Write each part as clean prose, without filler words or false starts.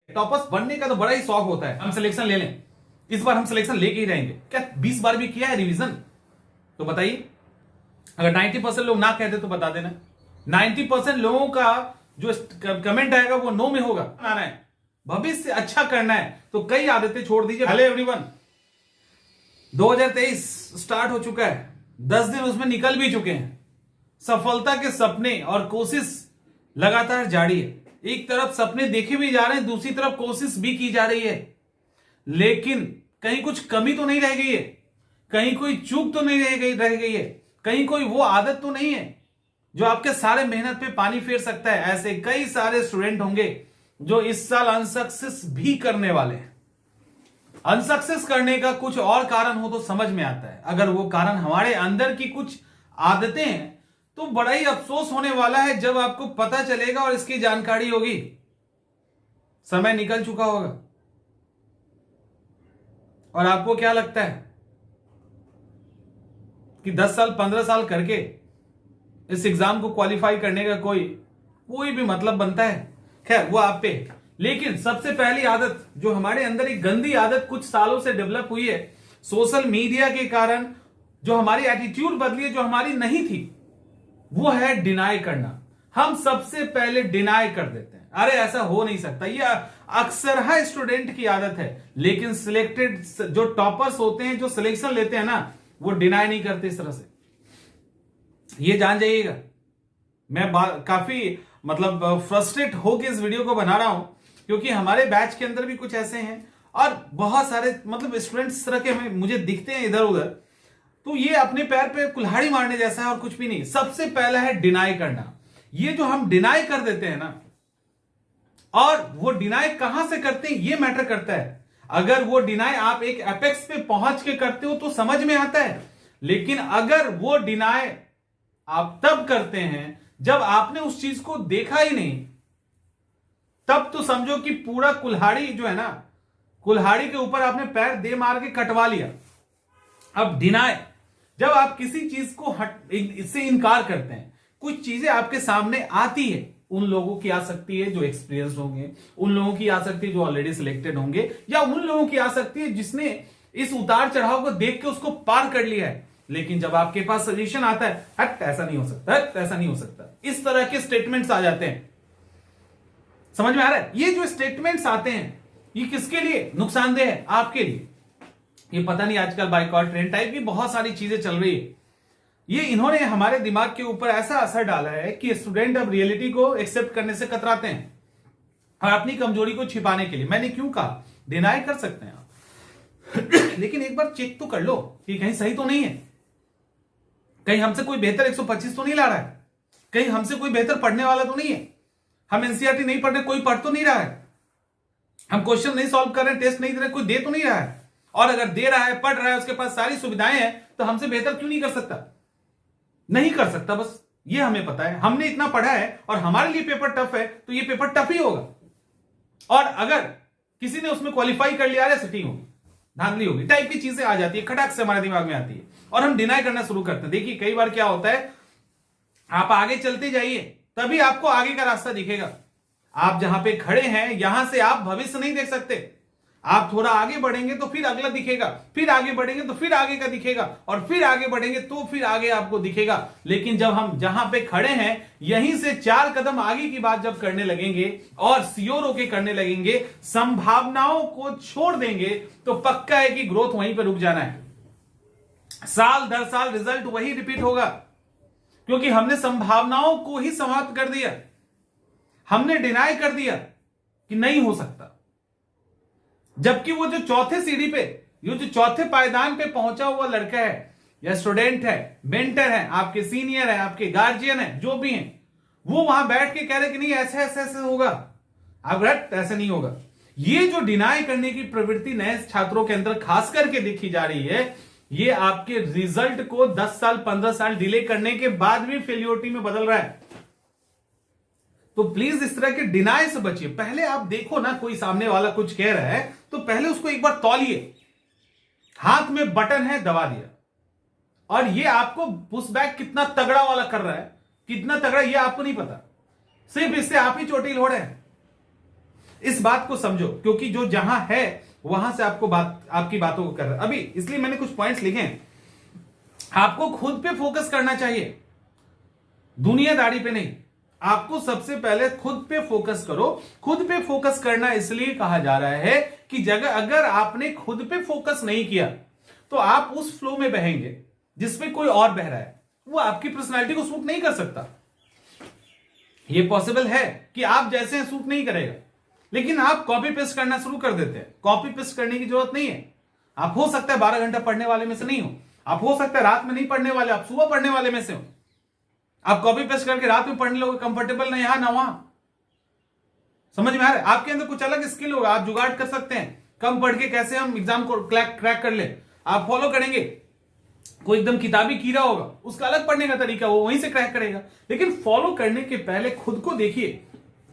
Toppers बनने का तो बड़ा ही शौक होता है, हम सिलेक्शन ले लें, इस बार हम सिलेक्शन लेके ही रहेंगे। क्या 20 बार भी किया है रिवीजन? तो बताइए, अगर 90% लोग ना कहते तो बता देना। 90% लोगों का जो कमेंट आएगा वो नो में होगा। आना है, भविष्य अच्छा करना है तो कई आदतें छोड़ दीजिए। हेलो एवरीवन, 2023 स्टार्ट हो चुका है, 10 दिन उसमें निकल भी चुके हैं। सफलता के सपने और कोशिश लगातार जारी है। एक तरफ सपने देखे भी जा रहे हैं, दूसरी तरफ कोशिश भी की जा रही है, लेकिन कहीं कुछ कमी तो नहीं रह गई है, कहीं कोई चूक तो नहीं रह गई है, कहीं कोई वो आदत तो नहीं है जो आपके सारे मेहनत पे पानी फेर सकता है। ऐसे कई सारे स्टूडेंट होंगे जो इस साल अनसक्सेस भी करने वाले हैं। अनसक्सेस करने का कुछ और कारण हो तो समझ में आता है, अगर वो कारण हमारे अंदर की कुछ आदतें हैं तो बड़ा ही अफसोस होने वाला है जब आपको पता चलेगा और इसकी जानकारी होगी। समय निकल चुका होगा और आपको क्या लगता है कि 10 साल 15 साल करके इस एग्जाम को क्वालिफाई करने का कोई भी मतलब बनता है? खैर वो आप पे। लेकिन सबसे पहली आदत जो हमारे अंदर एक गंदी आदत कुछ सालों से डेवलप हुई है सोशल मीडिया के कारण, जो हमारी एटीट्यूड बदली है, जो हमारी नहीं थी, वो है डिनाई करना। हम सबसे पहले डिनाई कर देते हैं, अरे ऐसा हो नहीं सकता। ये अक्सर है स्टूडेंट की आदत है, लेकिन सिलेक्टेड जो टॉपर्स होते हैं, जो सिलेक्शन लेते हैं ना, वो डिनाई नहीं करते इस तरह से। ये जान जाइएगा, मैं काफी फ्रस्ट्रेट होकर इस वीडियो को बना रहा हूं, क्योंकि हमारे बैच के अंदर भी कुछ ऐसे हैं और बहुत सारे स्टूडेंट्स इस तरह के मुझे दिखते हैं इधर उधर। तो ये अपने पैर पे कुल्हाड़ी मारने जैसा है और कुछ भी नहीं। सबसे पहला है डिनाई करना। ये जो हम डिनाई कर देते हैं ना, और वो डिनाई कहां से करते हैं ये मैटर करता है। अगर वो डिनाई आप एक एपेक्स पे पहुंच के करते हो तो समझ में आता है, लेकिन अगर वो डिनाई आप तब करते हैं जब आपने उस चीज को देखा ही नहीं, तब तो समझो कि पूरा कुल्हाड़ी जो है ना, कुल्हाड़ी के ऊपर आपने पैर दे मार के कटवा लिया। अब डिनाई, जब आप किसी चीज को इससे इनकार करते हैं, कुछ चीजें आपके सामने आती है, उन लोगों की आ सकती है जो एक्सपीरियंस होंगे, उन लोगों की आ सकती है जो ऑलरेडी सिलेक्टेड होंगे, या उन लोगों की आ सकती है जिसने इस उतार चढ़ाव को देख के उसको पार कर लिया है। लेकिन जब आपके पास सजेशन आता है, हट ऐसा नहीं हो सकता, हट ऐसा नहीं हो सकता, इस तरह के स्टेटमेंट्स आ जाते हैं। समझ में आ रहा है? ये जो स्टेटमेंट्स आते हैं ये किसके लिए नुकसानदेह है? आपके लिए। ये पता नहीं आजकल बाइकॉट ट्रेंड टाइप की बहुत सारी चीजें चल रही है। ये इन्होंने हमारे दिमाग के ऊपर ऐसा असर डाला है कि स्टूडेंट अब रियलिटी को एक्सेप्ट करने से कतराते हैं और अपनी कमजोरी को छिपाने के लिए। मैंने क्यों कहा डिनाई कर सकते हैं आप लेकिन एक बार चेक तो कर लो कि कहीं सही तो नहीं है, कहीं हमसे कोई बेहतर 125 तो नहीं ला रहा है, कहीं हमसे कोई बेहतर पढ़ने वाला तो नहीं है, हम एनसीईआरटी नहीं पढ़ रहे, कोई पढ़ तो नहीं रहा है, हम क्वेश्चन नहीं सॉल्व कर रहे, टेस्ट नहीं दे रहे, कोई दे तो नहीं रहा है। और अगर दे रहा है, पढ़ रहा है, उसके पास सारी सुविधाएं हैं, तो हमसे बेहतर क्यों नहीं कर सकता? नहीं कर सकता, बस ये हमें पता है। हमने इतना पढ़ा है और हमारे लिए पेपर टफ है, तो ये पेपर टफ ही होगा। और अगर किसी ने उसमें क्वालिफाई कर लिया, सेटिंग होगी, धांधली होगी, टाइप की चीजें आ जाती है, खटाक से हमारे दिमाग में आती है और हम डिनाई करना शुरू करते हैं। देखिए कई बार क्या होता है, आप आगे चलते जाइए तभी आपको आगे का रास्ता दिखेगा। आप जहां पे खड़े हैं यहां से आप भविष्य नहीं देख सकते। आप थोड़ा आगे बढ़ेंगे तो फिर अगला दिखेगा, फिर आगे बढ़ेंगे तो फिर आगे का दिखेगा, और फिर आगे बढ़ेंगे तो फिर आगे आपको दिखेगा। लेकिन जब हम जहां पे खड़े हैं यहीं से 4 कदम आगे की बात जब करने लगेंगे और सियोर होके करने लगेंगे, संभावनाओं को छोड़ देंगे, तो पक्का है कि ग्रोथ वहीं पर रुक जाना है। साल दर साल रिजल्ट वही रिपीट होगा, क्योंकि हमने संभावनाओं को ही समाप्त कर दिया। हमने डिनाई कर दिया कि नहीं हो सकता, जबकि वो जो चौथे सीढ़ी पे, ये जो चौथे पायदान पे पहुंचा हुआ लड़का है या स्टूडेंट है, मेंटर है, आपके सीनियर है, आपके गार्जियन है, जो भी हैं, वो वहां बैठ के कह रहे कि नहीं ऐसे ऐसे ऐसे होगा, आप रट ऐसे नहीं होगा। ये जो डिनाई करने की प्रवृत्ति नए छात्रों के अंदर खास करके देखी जा रही है, ये आपके रिजल्ट को 10 साल 15 साल डिले करने के बाद भी फेलियोरिटी में बदल रहा है। तो प्लीज इस तरह के डिनाई से बचिए। पहले आप देखो ना, कोई सामने वाला कुछ कह रहा है तो पहले उसको एक बार तौलिए। हाथ में बटन है, दबा दिया, और ये आपको पुशबैक कितना तगड़ा वाला कर रहा है, कितना तगड़ा ये आपको नहीं पता, सिर्फ इससे आप ही चोटिल हो रहे हैं। इस बात को समझो, क्योंकि जो जहां है वहां से आपकी बातों को कर रहा है अभी, इसलिए मैंने कुछ पॉइंट्स लिखे हैं। आपको खुद पे फोकस करना चाहिए, दुनियादारी पे नहीं। आपको सबसे पहले खुद पे फोकस करो। खुद पे फोकस करना इसलिए कहा जा रहा है कि अगर आपने खुद पे फोकस नहीं किया तो आप उस फ्लो में बहेंगे जिसमें कोई और बह रहा है, वो आपकी पर्सनालिटी को सूट नहीं कर सकता। ये पॉसिबल है कि आप जैसे हैं सूट नहीं करेगा, लेकिन आप कॉपी पेस्ट करना शुरू कर देते हैं। कॉपी पेस्ट करने की जरूरत नहीं है। आप हो सकता है 12 घंटा पढ़ने वाले में से नहीं हो, आप हो सकता है रात में नहीं पढ़ने वाले, आप सुबह पढ़ने वाले में से हो। आप कॉपी पेस्ट करके रात में पढ़ने लोगे, कंफर्टेबल ना यहां ना वहां। समझ में आ रहा है? आपके अंदर कुछ अलग स्किल होगा, आप जुगाड़ कर सकते हैं। कम पढ़ के कैसे हम एग्जाम को क्रैक कर ले, आप फॉलो करेंगे। कोई एकदम किताबी कीड़ा होगा, उसका अलग पढ़ने का तरीका, वो वहीं से क्रैक करेगा। लेकिन फॉलो करने के पहले खुद को देखिए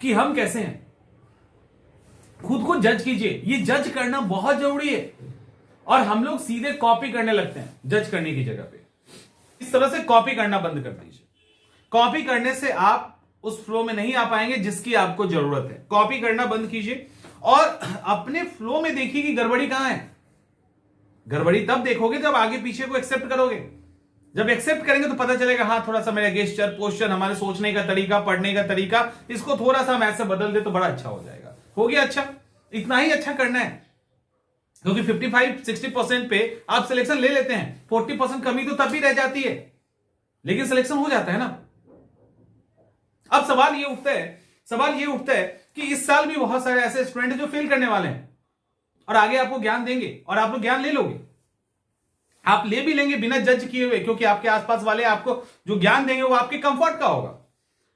कि हम कैसे हैं, खुद को जज कीजिए। ये जज करना बहुत जरूरी है, और हम लोग सीधे कॉपी करने लगते हैं जज करने की जगह पे। इस तरह से कॉपी करना बंद कर दीजिए। कॉपी करने से आप उस फ्लो में नहीं आ पाएंगे जिसकी आपको जरूरत है। कॉपी करना बंद कीजिए और अपने फ्लो में देखिए कि गड़बड़ी कहां है। गड़बड़ी तब देखोगे जब आगे पीछे को एक्सेप्ट करोगे। जब एक्सेप्ट करेंगे तो पता चलेगा, हाँ थोड़ा सा मेरा गेस्चर, पोस्चर, हमारे सोचने का तरीका, पढ़ने का तरीका, इसको थोड़ा सा हम ऐसे बदल दे तो बड़ा अच्छा हो जाएगा। हो गया अच्छा, इतना ही अच्छा करना है। क्योंकि 55-60% पे आप सिलेक्शन ले लेते हैं, 40% कमी तो तब भी रह जाती है, लेकिन सिलेक्शन हो जाता है ना। अब सवाल ये उठता है कि इस साल भी बहुत सारे ऐसे स्टूडेंट हैं जो फेल करने वाले हैं और आगे आपको ज्ञान देंगे, और आप लोग ज्ञान ले लोगे। आप ले भी लेंगे बिना जज किए हुए, क्योंकि आपके आसपास वाले आपको जो ज्ञान देंगे वो आपके कंफर्ट का होगा।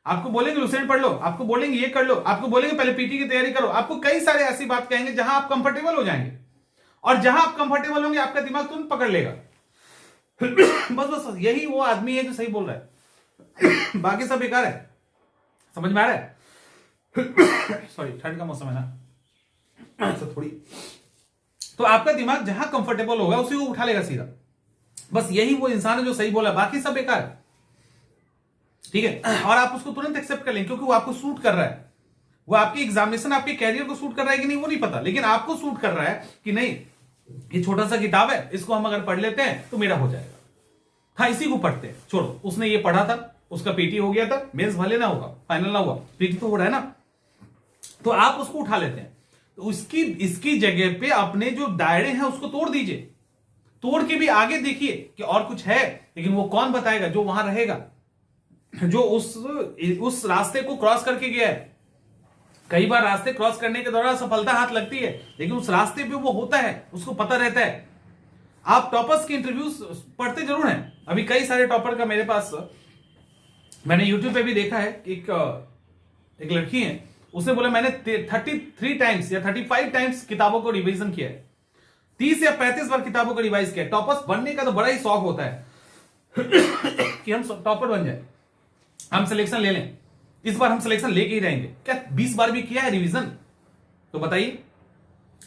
आपको बोलेंगे लुसेंट पढ़ लो, आपको बोलेंगे ये कर लो, आपको बोलेंगे पहले पीटी की तैयारी करो, आपको कई सारे ऐसी बात कहेंगे जहां आप कंफर्टेबल हो जाएंगे, और जहां आप कंफर्टेबल होंगे आपका दिमाग तुरंत पकड़ लेगा। बस यही वो आदमी है जो सही बोल रहा है, बाकी सब बेकार है। समझ में आ रहा है? सॉरी, ठंड का मौसम है ना, तो थोड़ी, तो आपका दिमाग जहां कंफर्टेबल होगा उसी को उठा लेगा सीधा। बस यही वो इंसान है जो सही बोला, बाकी सब बेकार है। ठीक है, और आप उसको तुरंत एक्सेप्ट कर लेंगे क्योंकि वो आपको सूट कर रहा है। वो आपकी एग्जामिनेशन, आपके कैरियर को सूट कर रहा है कि नहीं वो नहीं पता, लेकिन आपको सूट कर रहा है कि नहीं, ये छोटा सा किताब है, इसको हम अगर पढ़ लेते हैं तो मेरा हो जाएगा। हाँ, इसी को पढ़ते हैं, छोड़ो, उसने ये पढ़ा था, उसका पीटी हो गया था, मेंस भले ना होगा, फाइनल ना हुआ, पीटी तो हो रहा है ना, तो आप उसको उठा लेते हैं। तो इसकी जगह पे अपने जो दायरे हैं उसको तोड़ दीजिए। तोड़ के भी आगे देखिए कि और कुछ है, लेकिन वो कौन बताएगा? जो वहां रहेगा, जो उस रास्ते को क्रॉस करके गया है। कई बार रास्ते क्रॉस करने के दौरान सफलता हाथ लगती है, लेकिन उस रास्ते पे वो होता है, उसको पता रहता है। आप टॉपर्स के इंटरव्यूज पढ़ते जरूर हैं। अभी कई सारे टॉपर का मेरे पास, मैंने यूट्यूब पे भी देखा है, एक लड़की है, उसने बोला मैंने 33 टाइम्स या 35 टाइम्स किताबों को रिवीजन किया है, 30 या 35 बार किताबों को रिवाइज किया। टॉपर्स बनने का तो बड़ा ही शौक होता है कि हम टॉपर बन जाए, हम सिलेक्शन ले लें। इस बार हम सिलेक्शन लेके ही रहेंगे। क्या 20 बार भी किया है रिवीजन? तो बताइए।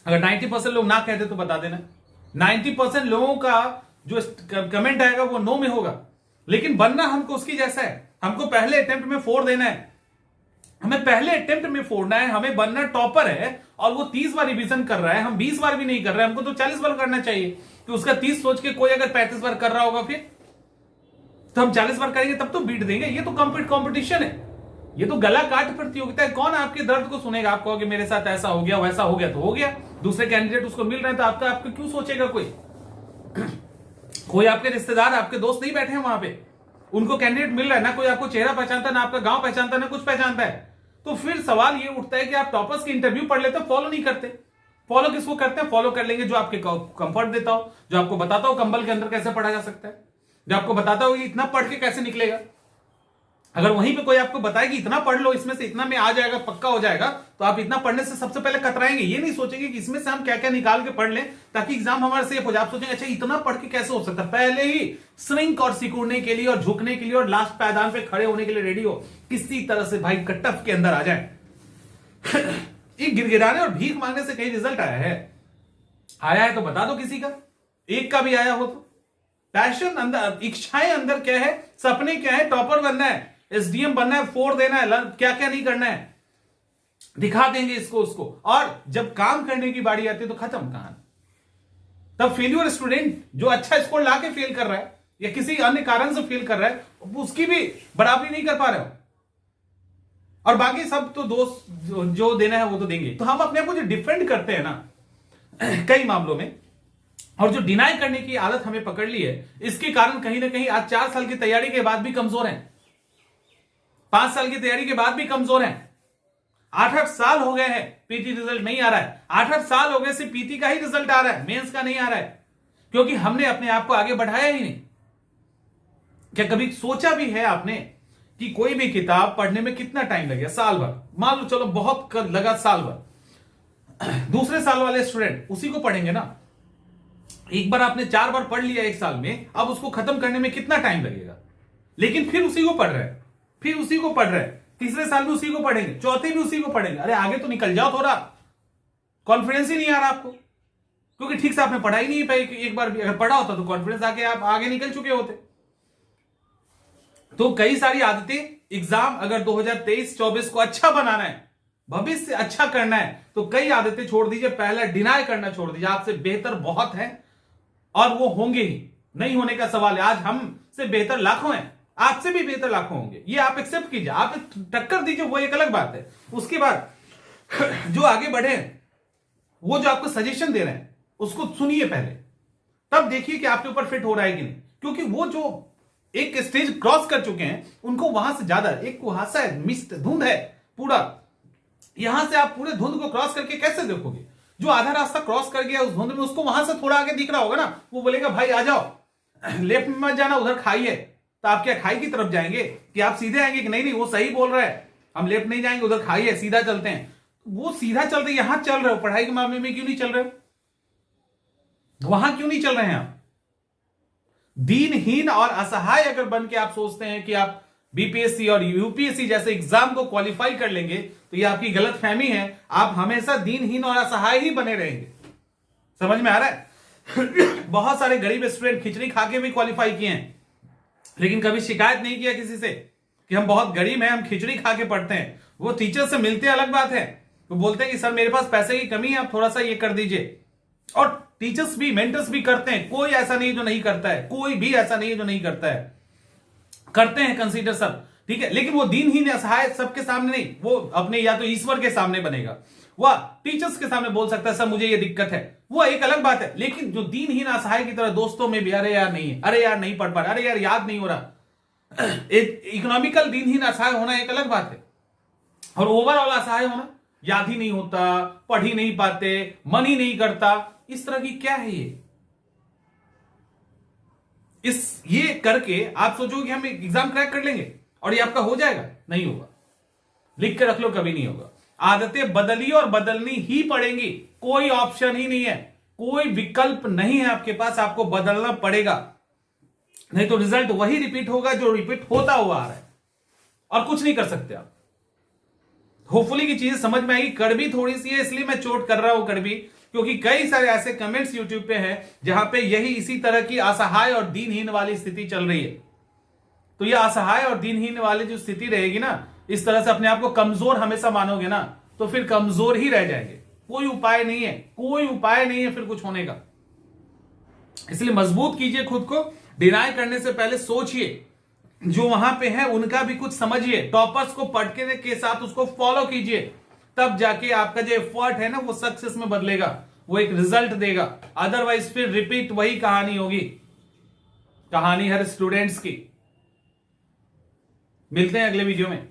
अगर 90% लोग ना कहते तो बता देना। 90% लोगों का जो कमेंट आएगा वो नो में होगा, लेकिन बनना हमको उसकी जैसा है। हमको पहले अटेम्प्ट में 4 देना है, हमें पहले अटेम्प्ट में फोड़ना है। हमें बनना टॉपर है, और वो 30 बार रिवीजन कर रहा है, हम 20 बार भी नहीं कर रहे हैं, हमको तो 40 बार करना चाहिए। कि उसका 30 सोच के कोई अगर 35 बार कर रहा होगा फिर तो हम 40 बार करेंगे, तब तो बीट देंगे। ये तो कंपटीशन है, ये तो गला काट प्रतियोगिता है। कौन आपके दर्द को सुनेगा? आप कहोगे मेरे साथ ऐसा हो गया, वैसा हो गया, तो हो गया। दूसरे कैंडिडेट उसको मिल रहे हैं तो आपका क्यों सोचेगा कोई? कोई आपके रिश्तेदार, आपके दोस्त नहीं बैठे हैं वहां पे, उनको कैंडिडेट मिल रहा है, ना कोई आपको चेहरा पहचानता, ना आपका गांव पहचानता, ना कुछ पहचानता है। तो फिर सवाल ये उठता है कि आप टॉपर्स के इंटरव्यू पढ़ लेते हो, फॉलो नहीं करते। फॉलो किसको करते हैं? फॉलो कर लेंगे जो आपके कंफर्ट देता हो, जो आपको बताता हो कंबल के अंदर कैसे पढ़ा जा सकता है, जो आपको बताता हो कि इतना पढ़ के कैसे निकलेगा। अगर वहीं पे कोई आपको बताए कि इतना पढ़ लो, इसमें से इतना में आ जाएगा, पक्का हो जाएगा, तो आप इतना पढ़ने से सबसे पहले कतराएंगे। ये नहीं सोचेंगे कि इसमें से हम क्या क्या निकाल के पढ़ लें ताकि एग्जाम हमारे सेफ हो जाए। आप सोचेंगे अच्छा इतना पढ़ के कैसे हो सकता है। पहले ही श्रिंक और सिकुड़ने के लिए और झुकने के लिए और लास्ट पायदान पे खड़े होने के लिए रेडी हो, किसी तरह से भाई कटअप के अंदर आ जाए। ये गिरगिराने और भीख मांगने से कहीं रिजल्ट आया है तो बता दो किसी का, एक का भी आया हो तो। पैशन अंदर, इच्छाएं अंदर क्या है, सपने क्या है, टॉपर बनना है, एसडीएम बनना है, 4 देना है, क्या क्या नहीं करना है। दिखा देंगे इसको उसको, और जब काम करने की बारी आती है तो खत्म कहानी। तब फेल्यूर स्टूडेंट जो अच्छा स्कोर लाके फेल कर रहा है या किसी अन्य कारण से फेल कर रहा है, उसकी भी बराबरी नहीं कर पा रहे हो, और बाकी सब तो दोस्त जो देना है वो तो देंगे। तो हम अपने आप को जो डिफेंड करते हैं ना कई मामलों में, और जो डिनाई करने की आदत हमें पकड़ ली है, इसके कारण कहीं ना कहीं आज 4 साल की तैयारी के बाद भी कमजोर हैं, 5 साल की तैयारी के बाद भी कमजोर हैं। 8-8 साल हो गए हैं, पीटी रिजल्ट नहीं आ रहा है। 8-8 साल हो गए, सिर्फ पीटी का ही रिजल्ट आ रहा है, मेंस का नहीं आ रहा है, क्योंकि हमने अपने आप को आगे बढ़ाया ही नहीं। क्या कभी सोचा भी है आपने कि कोई भी किताब पढ़ने में कितना टाइम लगेगा? साल भर, मान लो चलो बहुत लगा साल भर। दूसरे साल वाले स्टूडेंट उसी को पढ़ेंगे ना। एक बार आपने 4 बार पढ़ लिया एक साल में, अब उसको खत्म करने में कितना टाइम लगेगा? लेकिन फिर उसी को पढ़ रहे हैं, फिर उसी को पढ़ रहे हैं, तीसरे साल में उसी को पढ़ेंगे, चौथे भी उसी को पढ़ेंगे। अरे आगे तो निकल जाओ, थोड़ा कॉन्फिडेंस ही नहीं आ रहा आपको, क्योंकि ठीक से आपने पढ़ाई नहीं पाई। एक बार भी अगर पढ़ा होता तो कॉन्फिडेंस आके आप आगे निकल चुके होते। तो कई सारी आदतें, एग्जाम अगर 2023-24 को अच्छा बनाना है, भविष्य अच्छा करना है, तो कई आदतें छोड़ दीजिए। पहला डिनाई करना छोड़ दीजिए, आपसे बेहतर बहुत है और वो होंगे ही, नहीं होने का सवाल है। आज हमसे बेहतर लाखों हैं, आपसे भी बेहतर लाखों होंगे, ये आप एक्सेप्ट कीजिए, आप टक्कर दीजिए, वो एक अलग बात है। उसके बाद जो आगे बढ़े, वो जो आपको सजेशन दे रहे हैं उसको सुनिए पहले, तब देखिए कि आपके ऊपर फिट हो रहा है कि नहीं। क्योंकि वो जो एक स्टेज क्रॉस कर चुके हैं, उनको वहां से ज्यादा एक कुहासा है, मिस्ट धुंध है पूरा, यहां से आप पूरे धुंध को क्रॉस करके कैसे देखोगे? जो आधा रास्ता क्रॉस कर गया उस धुंध में, उसको वहां से थोड़ा आगे दिख रहा होगा ना, वो बोलेगा भाई आ जाओ, लेफ्ट में मत जाना, उधर खाई है। तो आप क्या खाई की तरफ जाएंगे कि आप सीधे आएंगे कि नहीं नहीं वो सही बोल रहा है, हम लेफ्ट नहीं जाएंगे, उधर खाई है, सीधा चलते हैं? वो सीधा चलते, यहां चल रहे हो, पढ़ाई के मामले में क्यों नहीं चल रहे हो? वहां क्यों नहीं चल रहे हैं आप? दीनहीन और असहाय अगर बन के आप सोचते हैं कि आप बीपीएससी और यूपीएससी जैसे एग्जाम को क्वालिफाई कर लेंगे, तो ये आपकी गलत फहमी है। आप हमेशा दीनहीन और असहाय ही बने रहेंगे। समझ में आ रहा है? बहुत सारे गरीब स्टूडेंट खिचड़ी खा के भी क्वालिफाई किए हैं, लेकिन कभी शिकायत नहीं किया किसी से कि हम बहुत गरीब हैं, हम खिचड़ी खा के पढ़ते हैं। वो टीचर से मिलते अलग बात है, वो बोलते हैं कि सर मेरे पास पैसे की कमी है, आप थोड़ा सा ये कर दीजिए। और टीचर्स भी, मेंटर्स भी करते हैं, कोई ऐसा नहीं जो नहीं करता है, कोई भी ऐसा नहीं है जो नहीं करता है, करते हैं कंसीडर सब, ठीक है। लेकिन वो दीनहीन असहाय सबके सामने नहीं, वो अपने या तो ईश्वर के सामने बनेगा, वह टीचर्स के सामने बोल सकता है सर मुझे ये दिक्कत है, वो एक अलग बात है। लेकिन जो दीनहीन असहाय की तरह दोस्तों में भी, अरे यार नहीं है, अरे यार नहीं पढ़ पा रहा, अरे यार याद नहीं हो रहा, इकोनॉमिकल दीनहीन असहाय होना एक अलग बात है, और ओवरऑल असहाय होना, याद ही नहीं होता, पढ़ ही नहीं पाते, मन ही नहीं करता, इस तरह की क्या है ये करके आप सोचोगे कि हम एग्जाम क्रैक कर लेंगे और ये आपका हो जाएगा? नहीं होगा। लिख के रख लो, कभी नहीं होगा। आदतें बदली और बदलनी ही पड़ेंगी, कोई ऑप्शन ही नहीं है, कोई विकल्प नहीं है आपके पास, आपको बदलना पड़ेगा, नहीं तो रिजल्ट वही रिपीट होगा जो रिपीट होता हुआ आ रहा है, और कुछ नहीं कर सकते आप। होपफुली की चीजें समझ में आएगी। कड़वी थोड़ी सी है, इसलिए मैं चोट कर रहा हूं कड़वी, क्योंकि कई सारे ऐसे कमेंट्स यूट्यूब पे हैं जहां पे यही इसी तरह की असहाय और दीनहीन वाली स्थिति चल रही है। तो ये असहाय और दीनहीन वाली जो स्थिति रहेगी ना, इस तरह से अपने आप को कमजोर हमेशा मानोगे ना, तो फिर कमजोर ही रह जाएंगे। कोई उपाय नहीं है, कोई उपाय नहीं है फिर कुछ होने का। इसलिए मजबूत कीजिए खुद को, डिनाई करने से पहले सोचिए, जो वहां पे है उनका भी कुछ समझिए, टॉपर्स को पढ़ने के साथ उसको फॉलो कीजिए, तब जाके आपका जो एफर्ट है ना वो सक्सेस में बदलेगा, वो एक रिजल्ट देगा। अदरवाइज फिर रिपीट वही कहानी होगी, कहानी हर स्टूडेंट्स की। मिलते हैं अगले वीडियो में।